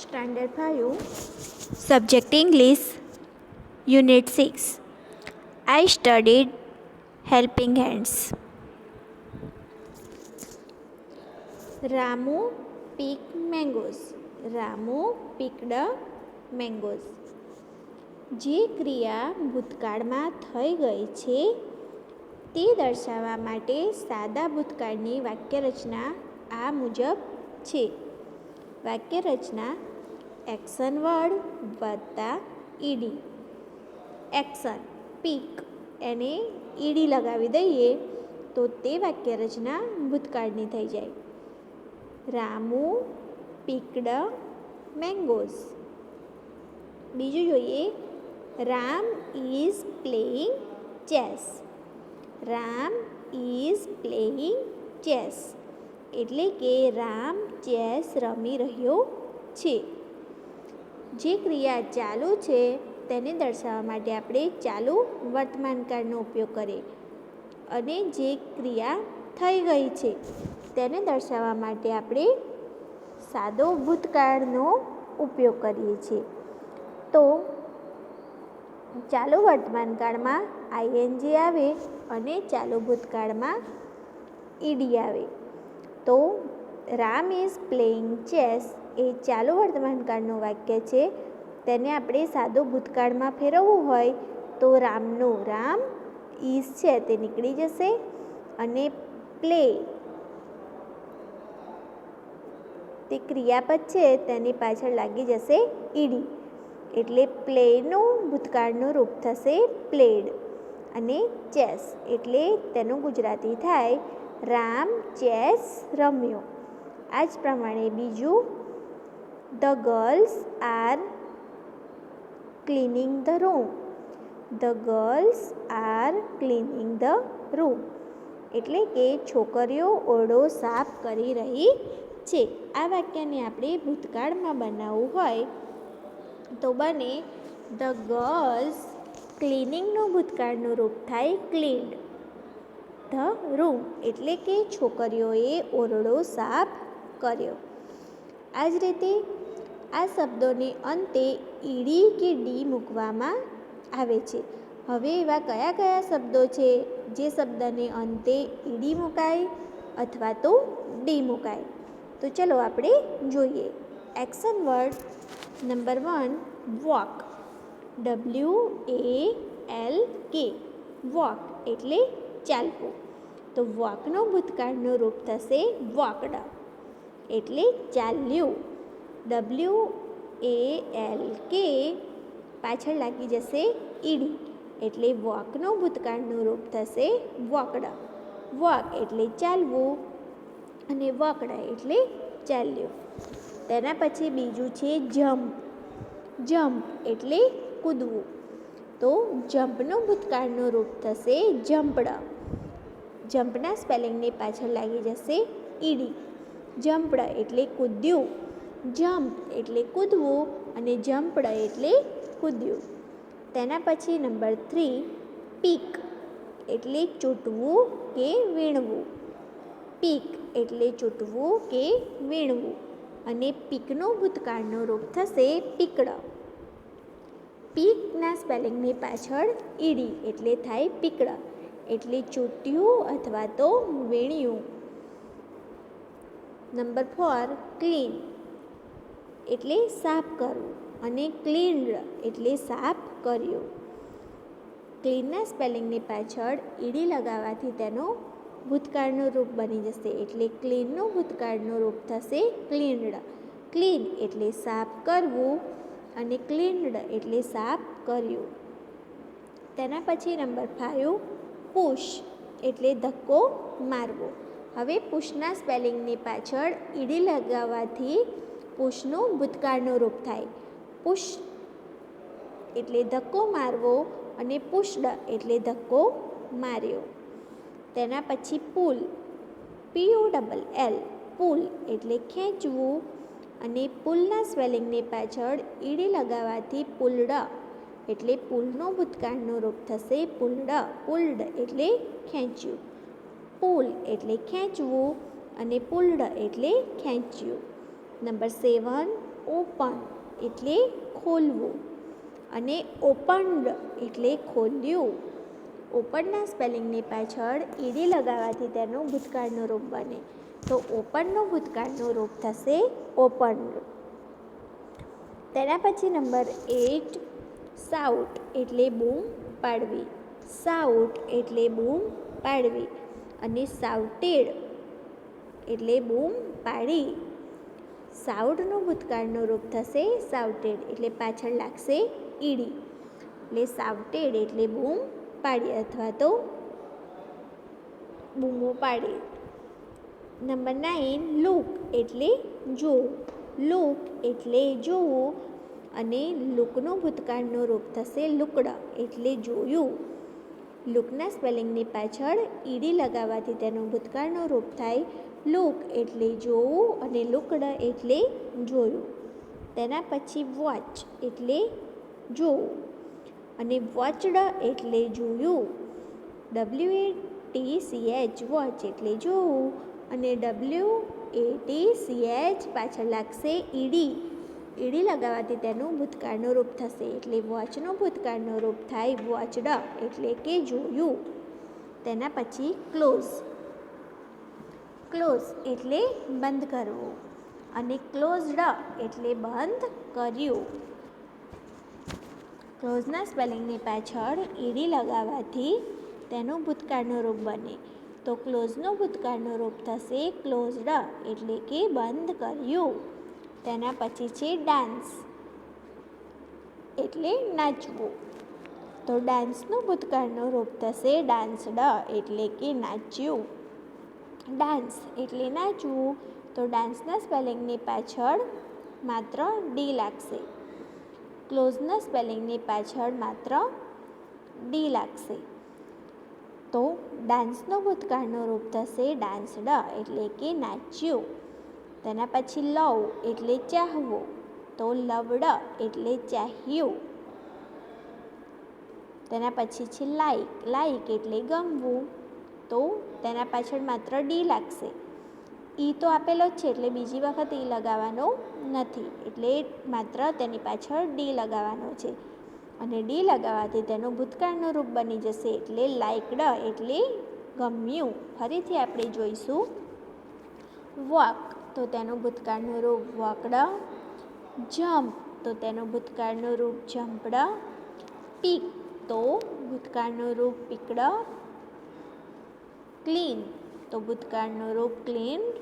Standard 5, Subject English, Unit 6. I studied helping hands. Ramu picked mangoes. Ramu picked mangoes. જે ક્રિયા ભૂતકાળમાં થઈ ગઈ છે તે દર્શાવવા માટે સાદા ભૂતકાળની વાક્યરચના આ મુજબ છે. વાક્યરચના એક્શન વર્ડ વત્તા ઈડી. એક્શન પીક એને ઈડી લગાવી દઈએ તો તે વાક્યરચના ભૂતકાળની થઈ જાય. રામુ પીકડ મેંગોઝ. બીજું જોઈએ, Ram is playing chess. Ram is playing chess એટલે કે રામ ચેસ રમી રહ્યો છે. જે ક્રિયા ચાલુ છે તેને દર્શાવવા માટે આપણે ચાલુ વર્તમાનકાળનો ઉપયોગ કરીએ અને જે ક્રિયા થઈ ગઈ છે તેને દર્શાવવા માટે આપણે સાદો ભૂતકાળનો ઉપયોગ કરીએ છીએ. તો ચાલુ વર્તમાનકાળમાં આઈએનજી આવે અને ચાલુ ભૂતકાળમાં ઈડી આવે. તો રામ ઇઝ પ્લેઇંગ ચેસ એ ચાલુ વર્તમાનકાળનું વાક્ય છે. તેને આપણે સાદો ભૂતકાળમાં ફેરવવું હોય તો રામનું રામ ઇઝ છે તે નીકળી જશે અને પ્લે તે ક્રિયાપદ છે તેની પાછળ લાગી જશે ઈડી એટલે પ્લેનું ભૂતકાળનું રૂપ થશે પ્લેડ અને ચેસ એટલે તેનું ગુજરાતી થાય રામ ચેસ રમ્યો. આ જ પ્રમાણે બીજું, the girls are cleaning the room. The girls are cleaning the room એટલે કે છોકરીઓ ઓરડો સાફ કરી રહી છે. આ વાક્યને આપણે ભૂતકાળમાં બનાવવું હોય તો બને ધ ગર્લ્સ ક્લીનિંગનું ભૂતકાળનું રૂપ થાય ક્લીન્ડ ધ રૂમ એટલે કે છોકરીઓએ ઓરડો સાફ કર્યો. આ જ રીતે આ શબ્દોને અંતે ઈડી કે ડી મૂકવામાં આવે છે. હવે એવા કયા કયા શબ્દો છે જે શબ્દને અંતે ઈડી મુકાય અથવા તો ડી મુકાય? તો ચલો આપણે જોઈએ. Action word number 1, walk. WALK walk એટલે ચાલવું. તો વોકનું ભૂતકાળનું રૂપ થશે વોકડ એટલે ચાલ્યું. WALK પાછળ લાગી જશે ઈડી એટલે વોકનું ભૂતકાળનું રૂપ થશે વોકડ. વોક એટલે ચાલવું અને વોકડ એટલે ચાલ્યું. તેના પછી બીજું છે જમ્પ. જમ્પ એટલે કૂદવું. તો જમ્પનું ભૂતકાળનું રૂપ થશે જમ્પડ. જમ્પના સ્પેલિંગની પાછળ લાગી જશે ઈડી. જમ્પડ એટલે કૂદ્યું. જમ્પ એટલે કૂદવું અને જમ્પડ એટલે કૂદ્યું. તેના પછી નંબર 3, પીક એટલે ચૂંટવું કે વીણવું. પીક એટલે ચૂંટવું કે વીણવું અને પીકનું ભૂતકાળનું રૂપ થશે પીકડ. પીકના સ્પેલિંગની પાછળ ઈડી એટલે થાય પીકડ એટલે ચૂંટ્યું અથવા તો વીણ્યું. નંબર 4, ક્લીન એટલે સાફ કરવું અને ક્લીન્ડ એટલે સાફ કર્યું. ક્લીનના સ્પેલિંગની પાછળ ઈડી લગાવવાથી તેનો ભૂતકાળનું રૂપ બની જશે એટલે ક્લીનનું ભૂતકાળનું રૂપ થશે ક્લીન્ડ. ક્લીન એટલે સાફ કરવું અને ક્લીન્ડ એટલે સાફ કર્યું. તેના પછી નંબર 5, પુશ એટલે ધક્કો મારવો. હવે પુશના સ્પેલિંગની પાછળ ઈડી લગાવવાથી પુશનું ભૂતકાળનું રૂપ થાય પુશ એટલે ધક્કો મારવો અને પુશ્ડ એટલે ધક્કો માર્યો. તેના પછી પુલ. PULL પુલ એટલે ખેંચવું અને પુલના સ્પેલિંગની પાછળ ઈડી લગાવવાથી પુલ્ડ એટલે પુલનું ભૂતકાળનું રૂપ થશે પુલ્ડ. પુલ્ડ એટલે ખેંચ્યું. પુલ એટલે ખેંચવું અને પુલ્ડ એટલે ખેંચ્યું. નંબર 7, ઓપન એટલે ખોલવું અને ઓપન્ડ એટલે ખોલ્યું. ઓપનના સ્પેલિંગની પાછળ ઈડી લગાવવાથી તેનું ભૂતકાળનું રૂપ બને. તો ઓપનનું ભૂતકાળનું રૂપ થશે ઓપન્ડ. તેના પછી નંબર 8, શાઉટ એટલે બૂમ પાડવી. શાઉટ એટલે બૂમ પાડવી અને શાઉટેડ એટલે બૂમ પાડી. શાઉટનું ભૂતકાળનું રૂપ થશે શાઉટેડ એટલે પાછળ લાગશે ઈડી. એટલે શાઉટેડ એટલે બૂમ પાડી અથવા તો બૂમો પાડી. નંબર 9, લુક એટલે જોવું. લુક એટલે જોવું અને લુકનું ભૂતકાળનું રૂપ થશે લુકડ એટલે જોયું. લુકના સ્પેલિંગની પાછળ ઈડી લગાવવાથી તેનું ભૂતકાળનું રૂપ થાય લુક એટલે જોવું અને લુકડ એટલે જોયું. તેના પછી વોચ એટલે જોવું અને વોચડ એટલે જોયું. WATCH વોચ એટલે જોવું અને WATCH પાછળ લાગશે ઈડી. ઈડી લગાવવાથી તેનું ભૂતકાળનું રૂપ થશે એટલે વોચનું ભૂતકાળનું રૂપ થાય વોચડ એટલે કે જોયું. તેના પછી ક્લોઝ. ક્લોઝ એટલે બંધ કરવું અને ક્લોઝડ એટલે બંધ કર્યું. ક્લોઝના સ્પેલિંગની પાછળ ઈડી લગાવવાથી તેનું ભૂતકાળનું રૂપ બને. તો ક્લોઝનું ભૂતકાળનું રૂપ થશે ક્લોઝડ એટલે કે બંધ કર્યું. તેના પછી છે ડાન્સ એટલે નાચવું. તો ડાન્સનું ભૂતકાળનું રૂપ થશે ડાન્સડ એટલે કે નાચ્યું. ડાન્સ એટલે નાચવું. તો ડાન્સના સ્પેલિંગની પાછળ માત્ર ડી લાગશે. ક્લોઝના સ્પેલિંગની પાછળ માત્ર ડી લાગશે. તો ડાન્સનું ભૂતકાળનું રૂપ થશે ડાન્સડ એટલે કે નાચ્યું. તેના પછી લવ એટલે ચાહવું. તો લવડ એટલે ચાહ્યું. તેના પછી છે લાઈક. લાઈક એટલે ગમવું. તો તેના પાછળ માત્ર ડી લાગશે. ઈ તો આપેલો જ છે એટલે બીજી વખત ઈ લગાવવાનો નથી એટલે માત્ર તેની પાછળ ડી લગાવવાનો છે અને ડી લગાવવાથી તેનું ભૂતકાળનું રૂપ બની જશે એટલે લાઇકડ એટલે ગમ્યું. ફરીથી આપણે જોઈશું. વોક તો તેનું ભૂતકાળનું રૂપ વોકડ. જમ્પ તો તેનું ભૂતકાળનું રૂપ જમ્પડ. પીક તો ભૂતકાળનું રૂપ પીકડ. ક્લીન તો ભૂતકાળનું રૂપ ક્લીન્ડ.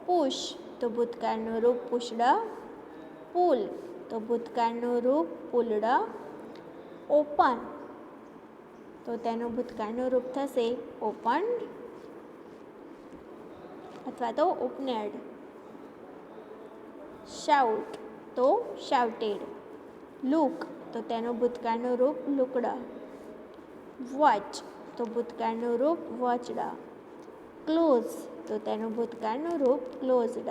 પુશ તો ભૂતકાળનું રૂપ પુશ્ડ. પુલ તો ભૂતકાળનું રૂપ પુલ્ડ. ઓપન તો તેનું ભૂતકાળનું રૂપ થશે ઓપન્ડ અથવા તો ઓપનેડ. શાઉટ તો શાઉટેડ. લુક તો તેનું ભૂતકાળનું રૂપ લુકડ. વોચ તો ભૂતકાળનું રૂપ વોચડ. ક્લોઝ તો તેનું ભૂતકાળનું રૂપ ક્લોઝડ.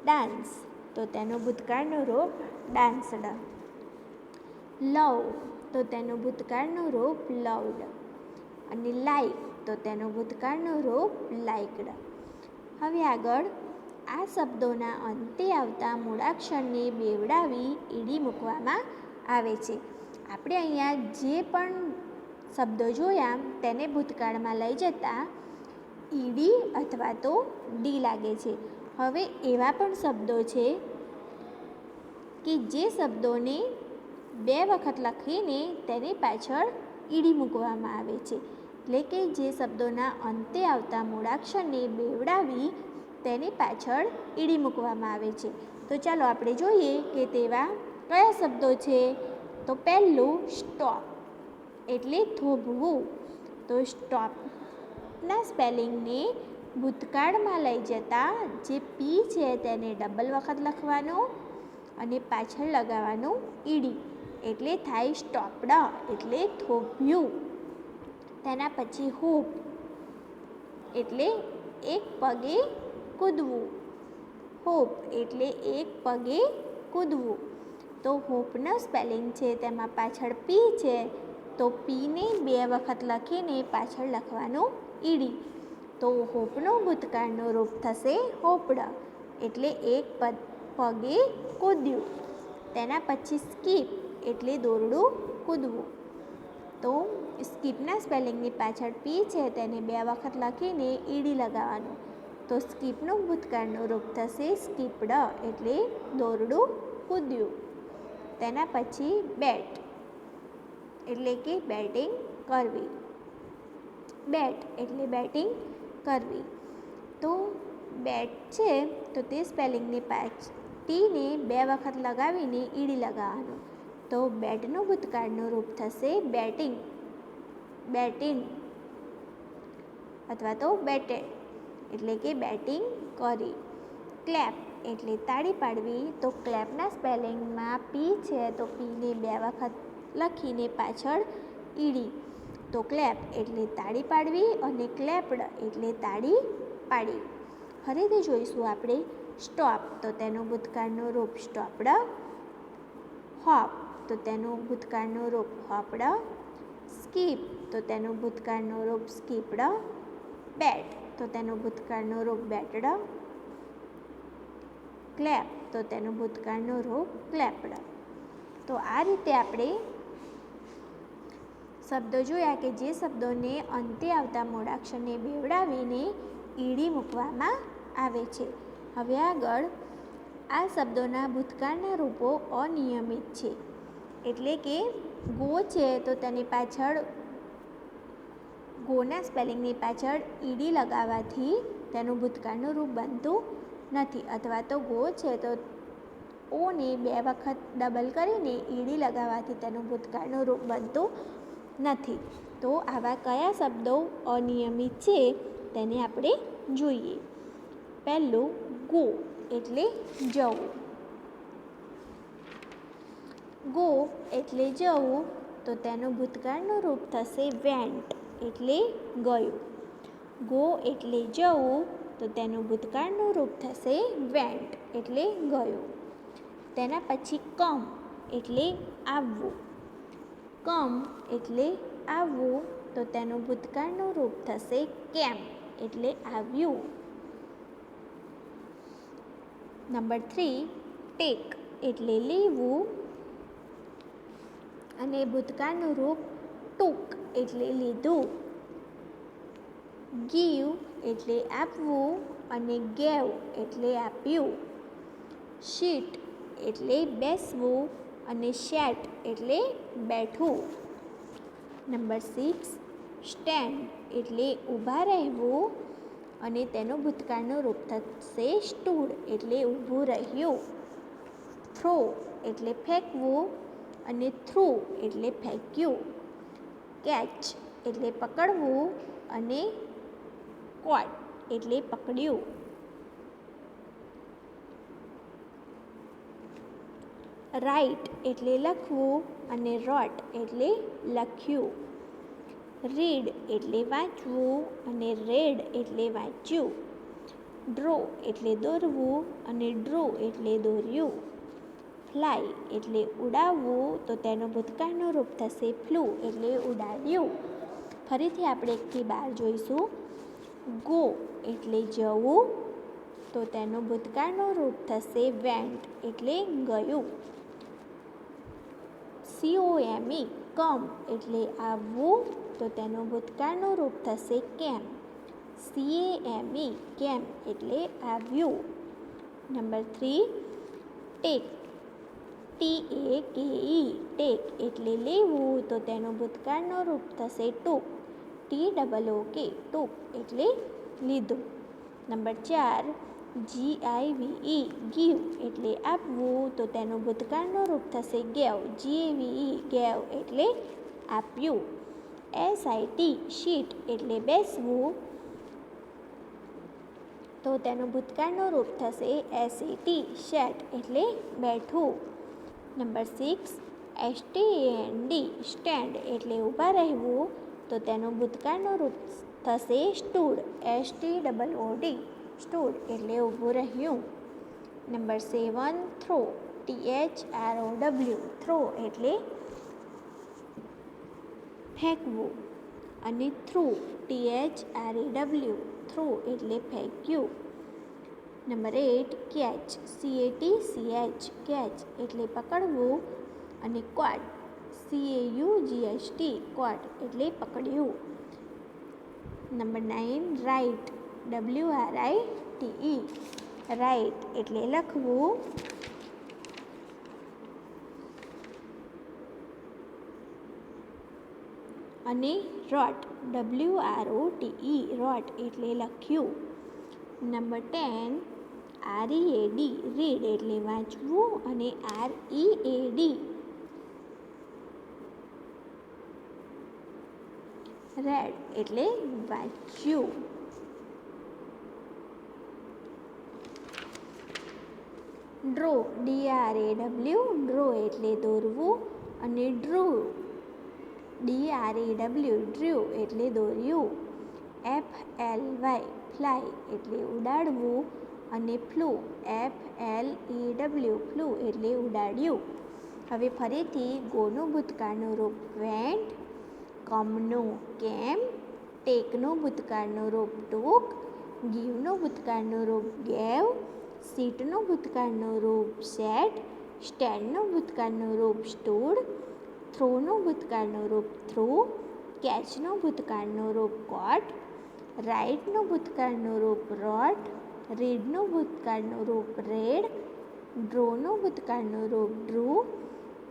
ડાન્સ તો તેનું ભૂતકાળનું રૂપ ડાન્સડ. લવ તો તેનું ભૂતકાળનું રૂપ લવડ અને લાઈક તો તેનું ભૂતકાળનું રૂપ લાઇકડ. હવે આગળ આ શબ્દોના અંતે આવતા મૂળાક્ષરને બેવડાવી ઈડી મૂકવામાં આવે છે. આપણે અહીંયા જે પણ શબ્દો જોયા તેને ભૂતકાળમાં લઈ જતા ઈડી અથવા તો ડી લાગે છે. હવે એવા પણ શબ્દો છે કે જે શબ્દોને 2 વખત લખીને તેની પાછળ ઈડી મૂકવામાં આવે છે. એટલે કે જે શબ્દોના અંતે આવતા મૂળાક્ષરને બેવડાવી તેની પાછળ ઈડી મૂકવામાં આવે છે. તો ચાલો આપણે જોઈએ કે તેવા કયા શબ્દો છે. તો પહેલું સ્ટોપ એટલે થોભવું. તો સ્ટોપના સ્પેલિંગને ભૂતકાળમાં લઈ જતા જે પી છે તેને ડબલ વખત લખવાનો અને પાછળ લગાવવાનું ઈડી એટલે થાય સ્ટોપડ એટલે થોભ્યું. તેના પછી હોપ એટલે એક પગે કૂદવું. હોપ એટલે એક પગે કૂદવું. તો હોપનો સ્પેલિંગ છે તેમાં પાછળ પી છે તો પીને 2 વખત લખીને પાછળ લખવાનું ઈડી. તો હોપનું ભૂતકાળનું રૂપ થશે હોપડ એટલે એક પગે કૂદ્યું. તેના પછી સ્કીપ એટલે દોરડું કૂદવું. તો સ્કીપના સ્પેલિંગની પાછળ પી છે તેને 2 વખત લખીને ઈડી લગાવવાનું. તો સ્કીપનું ભૂતકાળનું રૂપ થશે સ્કીપ્ડ એટલે દોરડું કૂદ્યું. તેના પછી બેટ એટલે કે બેટિંગ કરવી. બેટ એટલે બેટિંગ કરવી. તો બેટ છે તો તે સ્પેલિંગની ટીને 2 વખત લગાવીને ઈડી લગાવવાનું. તો બેટનું ભૂતકાળનું રૂપ થશે બેટિંગ, બેટિંગ અથવા તો બેટેડ એટલે કે બેટિંગ કરી. ક્લેપ એટલે તાળી પાડવી. તો ક્લેપના સ્પેલિંગમાં પી છે તો પીને 2 વખત લખીને પાછળ ઈડી. તો ક્લેપ એટલે તાળી પાડવી અને ક્લેપ્ડ એટલે તાળી પાડી. ફરીથી જોઈશું આપણે સ્ટોપ તો તેનું ભૂતકાળનું રૂપ સ્ટોપ્ડ. હોપ તો તેનું ભૂતકાળનું રૂપ હોપ્ડ. સ્કીપ તો તેનું ભૂતકાળનું રૂપ સ્કીપ્ડ. બેટ તો તેનું ભૂતકાળનું રૂપ બેટડ. ક્લેપ તો તેનું ભૂતકાળનું રૂપ ક્લેપ્ડ. તો આ રીતે આપણે શબ્દો જોયા કે જે શબ્દોને અંતે આવતા મૂળાક્ષરને બેવડાવીને ઈડી મૂકવામાં આવે છે. હવે આગળ આ શબ્દોના ભૂતકાળના રૂપો અનિયમિત છે. એટલે કે ગો છે તો તેની પાછળ ગોના સ્પેલિંગની પાછળ ઈડી લગાવવાથી તેનું ભૂતકાળનું રૂપ બનતું નથી. અથવા તો ગો છે તો ઓને 2 વખત ડબલ કરીને ઈડી લગાવવાથી તેનું ભૂતકાળનું રૂપ બનતું નથી. તો આવા કયા શબ્દો અનિયમિત છે તેને આપણે જોઈએ. પહેલું ગો એટલે જવું. ગો એટલે જવું તો તેનું ભૂતકાળનું રૂપ થશે વેન્ટ એટલે ગયું. ગો એટલે જવું તો તેનું ભૂતકાળનું રૂપ થશે વેન્ટ એટલે ગયું. તેના પછી કમ એટલે આવવું. કમ એટલે આવવું તો તેનું ભૂતકાળનું રૂપ થશે કેમ એટલે આવ્યું. નંબર 3 ટેક એટલે લેવું અને ભૂતકાળનું રૂપ ટૂંક એટલે લીધું. ગીવ એટલે આપવું અને ગેવ એટલે આપ્યું. સીટ એટલે બેસવું અને સેટ એટલે બેઠું. નંબર 6 સ્ટેન્ડ એટલે ઊભા રહેવું અને તેનું ભૂતકાળનું રૂપ થશે સ્ટૂડ એટલે ઊભું રહ્યું. થ્રો એટલે ફેંકવું અને થ્રુ એટલે ફેંક્યું. કેચ એટલે પકડવું અને કોટ એટલે પકડ્યું. રાઇટ એટલે લખવું અને રોટ એટલે લખ્યું. રીડ એટલે વાંચવું અને રેડ એટલે વાંચ્યું. ડ્રો એટલે દોરવું અને ડ્રો એટલે દોર્યું. ફ્લાય એટલે ઉડાવવું તો તેનું ભૂતકાળનું રૂપ થશે ફ્લુ એટલે ઉડાડ્યું. ફરીથી આપણે 1-12 જોઈશું. ગો એટલે જવું તો તેનું ભૂતકાળનું રૂપ થશે વેન્ટ એટલે ગયું. COME કમ એટલે આવવું તો તેનું ભૂતકાળનું રૂપ થશે કેમ. CAME કેમ એટલે આવ્યું. નંબર 3 ટેક TAKE ટેક એટલે લેવું તો તેનું ભૂતકાળનું રૂપ થશે ટૂંક. TOOK ટૂંક એટલે લીધું. નંબર 4 GIVE ગીવ એટલે આપવું તો તેનું ભૂતકાળનું રૂપ થશે ગેવ. GAVE ગેવ એટલે આપ્યું. SIT શીટ એટલે બેસવું તો તેનું ભૂતકાળનું રૂપ થશે SAT સેટ એટલે બેઠું. નંબર 6 STAND સ્ટેન્ડ એટલે ઊભા રહેવું તો તેનું ભૂતકાળનું રૂપ થશે સ્ટૂડ. STOOD સ્ટૂડ એટલે ઊભું રહ્યું. નંબર 7 થ્રો THROW થ્રો એટલે ફેંકવું અને થ્રુ THREW થ્રુ એટલે ફેંક્યું. નંબર 8 કેચ, CATCH, કેચ એટલે પકડવું. અને ક્વાટ, CAUGHT, ક્વાટ એટલે પકડ્યું. નંબર 9 રાઇટ, WRITE, રાઇટ એટલે લખવું. અને રોટ, WROTE, રોટ એટલે લખ્યું. નંબર 10 READ, રીડ એટલે વાંચવું. અને READ, રેડ એટલે વાંચ્યું. ડ્રો, DRAW, ડ્રો એટલે દોરવું. અને ડ્રુ, DREW, ડ્રુ એટલે દોર્યું. FLY, ફ્લાય એટલે ઉડાડવું. અને ફ્લુ, FLEW, ફ્લુ એટલે ઉડાડ્યું. હવે ફરીથી ગોનું ભૂતકાળનું રૂપ વેન્ટ, કમનું કેમ, ટેકનું ભૂતકાળનું રૂપ ટુક, ગીવનું ભૂતકાળનું રૂપ ગેવ, સીટનું ભૂતકાળનું રૂપ સેટ, સ્ટેન્ડનું ભૂતકાળનું રૂપ સ્ટૂડ, થ્રોનું ભૂતકાળનું રૂપ થ્રુ, કેચનું ભૂતકાળનું રૂપ કોટ, રાઇટનું ભૂતકાળનું રૂપ રોટ, રીડનું ભૂતકાળનું રૂપ રેડ, ડ્રોનું ભૂતકાળનું રૂપ ડ્રુ,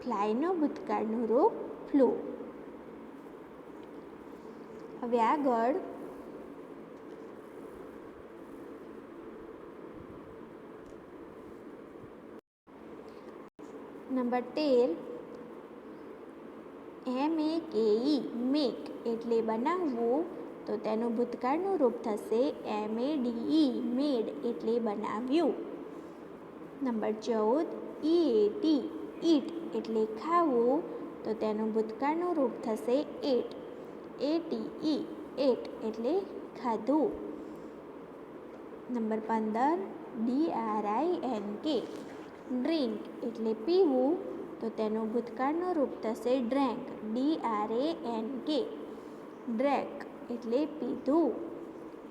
ફ્લાયનું ભૂતકાળનું રૂપ ફ્લુ. હવે આગળ નંબર 13 MAKE, મેક એટલે બનાવવું. તો તેનું ભૂતકાળનું રૂપ થશે MADE, મેડ એટલે બનાવ્યું. નંબર 14 EAT, ઈટ એટલે ખાવું. તો તેનું ભૂતકાળનું રૂપ થશે એટ, ATE, એટ એટલે ખાધું. નંબર 15 DRINK, ડ્રિંક એટલે પીવું. તો તેનું ભૂતકાળનું રૂપ થશે ડ્રેન્ક, DRANK, ડ્રેક એટલે પીધું.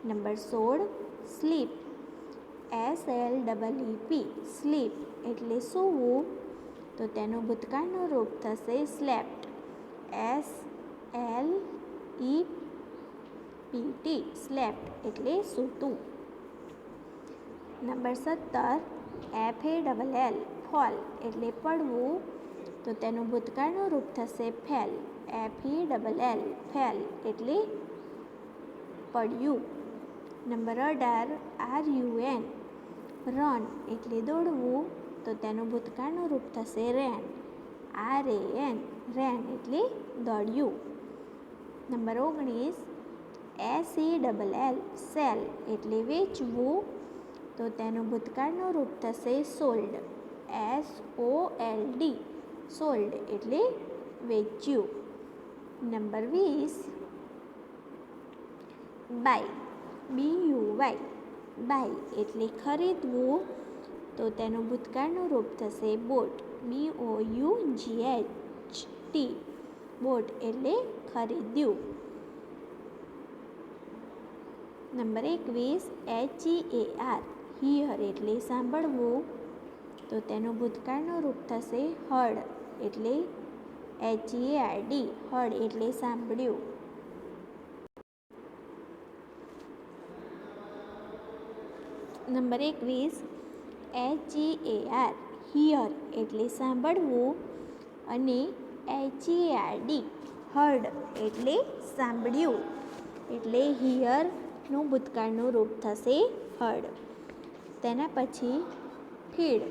નંબર 16 સ્લીપ, SLEEP, સ્લીપ એટલે સૂવું. તો તેનું ભૂતકાળનું રૂપ થશે સ્લેપ્ટ, SLEPT, સ્લેપ્ટ એટલે સૂતું. નંબર 17 FALL, ફોલ એટલે પડવું. તો તેનું ભૂતકાળનું રૂપ થશે ફેલ, FELL, ફેલ એટલે પડ્યું. નંબર 18 RUN, રન એટલે દોડવું. તો તેનું ભૂતકાળનું રૂપ થશે રેન, RAN, રેન એટલે દોડ્યું. નંબર 19 SELL, સેલ એટલે વેચવું. તો તેનું ભૂતકાળનું રૂપ થશે સોલ્ડ, SOLD, સોલ્ડ એટલે વેચ્યું. નંબર 20 બાય, BUY, બાય એટલે ખરીદવું. તો તેનું ભૂતકાળનું રૂપ થશે બોટ, BOUGHT, બોટ એટલે ખરીદ્યું. નંબર 21 HEAR, હિયર એટલે સાંભળવું. તો તેનું ભૂતકાળનું રૂપ થશે હર્ડ એટલે HEARD, હર્ડ એટલે સાંભળ્યું. નંબર 21 HEAR, હિયર એટલે સાંભળવું. અને HEARD, હર્ડ એટલે સાંભળ્યું. એટલે હિયરનું ભૂતકાળનું રૂપ થશે હર્ડ. તેના પછી ફીડ,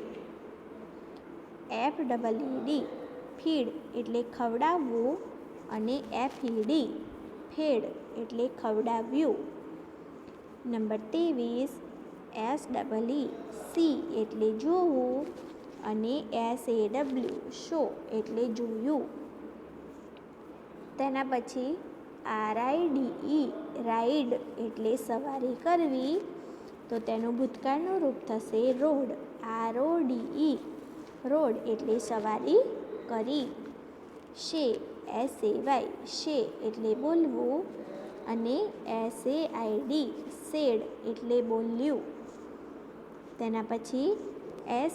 FEED, ફીડ એટલે ખવડાવવું. અને FED, ફેડ એટલે ખવડાવ્યું. નંબર 23 SEE એટલે જોવું. અને SAW, શો એટલે જોયું. તેના પછી RIDE, રાઈડ એટલે સવારી કરવી. તો તેનું ભૂતકાળનું રૂપ થશે રોડ, RODE, રોડ એટલે સવારી કરી. શે, SAY, શે એટલે બોલવું. અને SAID, સેડ એટલે બોલ્યું. તેના પછી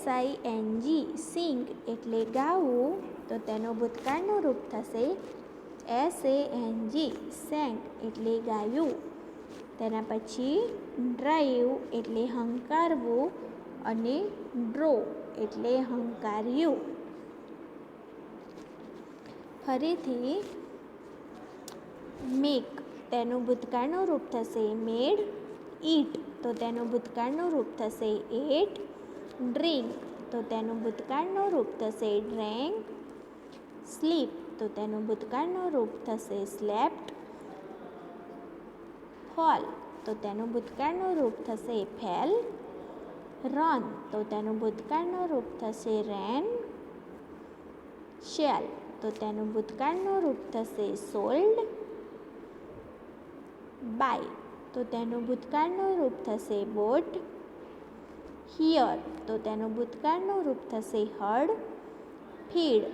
SING સિંગ એટલે ગાવું, તો તેનું ભૂતકાળનું રૂપ થશે SANG સેંગ એટલે ગાયું. તેના પછી ડ્રાઈવ એટલે હંકારવું અને ડ્રો એટલે હંકાર્યું. ફરીથી મેક તેનું ભૂતકાળનું રૂપ થશે મેડ. ઈટ તો તેનું ભૂતકાળનું રૂપ થશે એટ. ડ્રિંક તો તેનું ભૂતકાળનું રૂપ થશે ડ્રેન્ક. સ્લીપ તો તેનું ભૂતકાળનું રૂપ થશે સ્લેપ્ટ. ફોલ તો તેનું ભૂતકાળનું રૂપ થશે ફેલ. રન તો તેનું ભૂતકાળનું રૂપ થશે રેન. શેલ તો તેનું ભૂતકાળનું રૂપ થશે સોલ્ડ. બાય તો તેનું ભૂતકાળનું રૂપ થશે બોટ. હિયર તો તેનું ભૂતકાળનું રૂપ થશે હર્ડ. ફીડ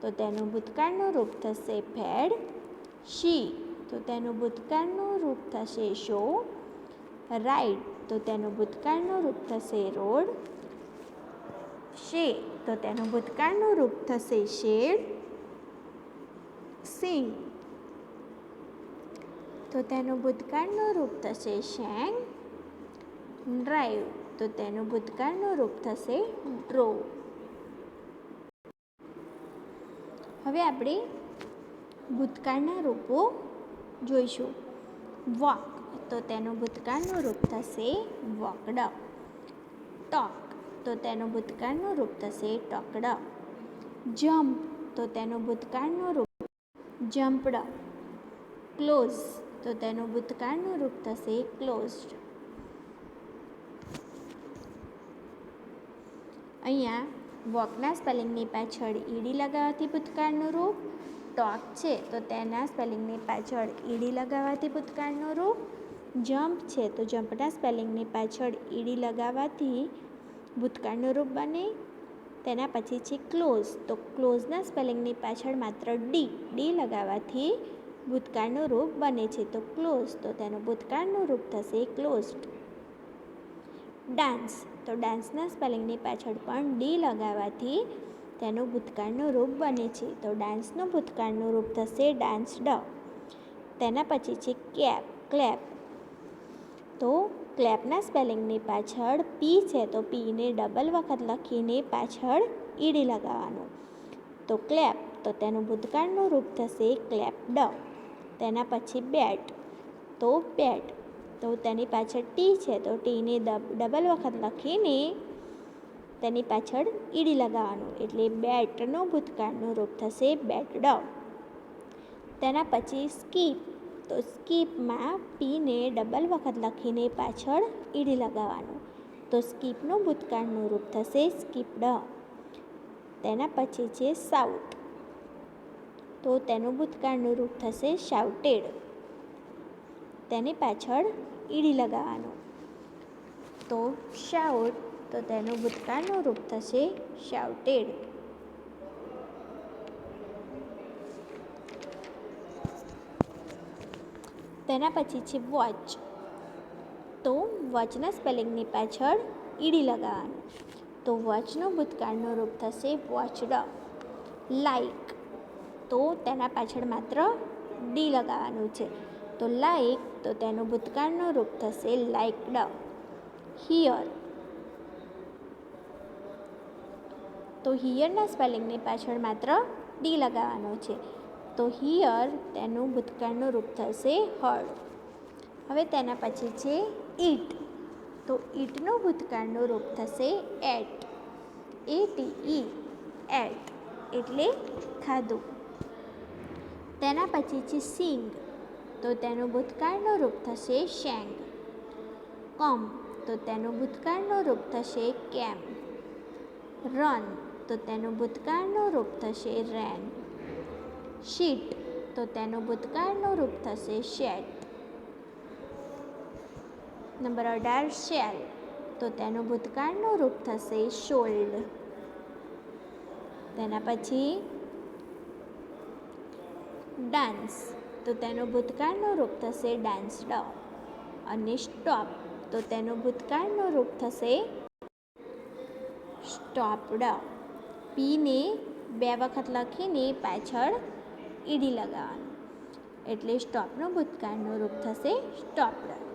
તો તેનું ભૂતકાળનું રૂપ થશે ફેડ. શી તો તેનું ભૂતકાળનું રૂપ થશે શો. રાઇડ તો તેનું ભૂતકાળનું રૂપ થશે રોડ. શે તો તેનું ભૂતકાળનું રૂપ થશે શેડ. સિંગ તો તેનું ભૂતકાળનું રૂપ થશે શેંગ. ડ્રાઈવ તો તેનું ભૂતકાળનું રૂપ થશે ડ્રોવ. હવે આપણે ભૂતકાળના રૂપો જોઈશું. વોક તો તેનું ભૂતકાળનું રૂપ થશે વોકડ. ટોક તો તેનું ભૂતકાળનું રૂપ થશે ટોકડ. જમ્પ તો તેનું ભૂતકાળનું રૂપ જમ્પડ. ક્લોઝ તો તેનું ભૂતકાળનું રૂપ થશે ક્લોઝડ. અહીંયા વોકના સ્પેલિંગની પાછળ ઈડી લગાવવાથી ભૂતકાળનું રૂપ. ટોક છે તો તેના સ્પેલિંગની પાછળ ઈડી લગાવવાથી ભૂતકાળનું રૂપ. જમ્પ છે તો જમ્પના સ્પેલિંગની પાછળ ઈડી લગાવવાથી ભૂતકાળનું રૂપ બને. તેના પછી છે ક્લોઝ, તો ક્લોઝના સ્પેલિંગની પાછળ માત્ર ડી લગાવવાથી ભૂતકાળનું રૂપ બને છે, તો ક્લોઝ તો તેનું ભૂતકાળનું રૂપ થશે ક્લોઝડ. ડાન્સ તો ડાન્સના સ્પેલિંગની પાછળ પણ ડી લગાવવાથી તેનું ભૂતકાળનું રૂપ બને છે, તો ડાન્સનું ભૂતકાળનું રૂપ થશે ડાન્સ્ડ. તેના પછી છે ક્લેપ, તો ક્લેપના સ્પેલિંગની પાછળ પી છે તો પીને ડબલ વખત લખીને પાછળ ઈડી લગાવવાનું, તો ક્લેપ તો તેનું ભૂતકાળનું રૂપ થશે ક્લેપ્ડ. તેના પછી બેટ, તો બેટ તો તેની પાછળ ટી છે તો ટીને ડબલ વખત લખીને તેની પાછળ ઈડી લગાવવાનું, એટલે બેટનું ભૂતકાળનું રૂપ થશે બેટડ. તેના પછી સ્કીપ, તો સ્કીપમાં પીને ડબલ વખત લખીને પાછળ ઈડી લગાવવાનું, તો સ્કીપનું ભૂતકાળનું રૂપ થશે સ્કીપ્ડ. તેના પછી છે શાઉટ, તો તેનું ભૂતકાળનું રૂપ થશે શાઉટેડ. તેની પાછળ ઈડી લગાવવાનું, તો શાઉટ તો તેનું ભૂતકાળનું રૂપ થશે શાઉટેડ. તેના પછી છે વોચ, તો વોચના સ્પેલિંગની પાછળ ઈડી લગાવવાનું, તો વોચનું ભૂતકાળનું રૂપ થશે વોચડ. લાઈક, તો તેના પાછળ માત્ર ડી લગાવવાનું છે, તો લાઈક તો તેનું ભૂતકાળનું રૂપ થશે લાઇકડ. હિયર, તો હિયરના સ્પેલિંગની પાછળ માત્ર ડી લગાવવાનો છે, તો હિયર તેનું ભૂતકાળનું રૂપ થશે હર્ડ. હવે તેના પછી છે ઈટ, તો ઈટનું ભૂતકાળનું રૂપ થશે એટ. ATE એટ એટલે ખાધું. તેના પછી છે સિંગ, તો તેનું ભૂતકાળનું રૂપ થશે શેંગ. કમ તો તેનું ભૂતકાળનું રૂપ થશે કેમ. રન તો તેનું ભૂતકાળનું રૂપ થશે રેન. શીટ તો તેનું ભૂતકાળનું રૂપ થશે શેટ. નંબર 18 શેલ, તો તેનું ભૂતકાળનું રૂપ થશે શોલ્ડ. તેના પછી ડાન્સ, તો તેનું ભૂતકાળનું રૂપ થશે ડાન્સ્ડ. અને સ્ટોપ, તો તેનું ભૂતકાળનું રૂપ થશે સ્ટોપ્ડ. પીને 2 વખત લખીને પાછળ ઈડી લગાવવાનું, એટલે સ્ટોપનું ભૂતકાળનું રૂપ થશે સ્ટોપ્ડ.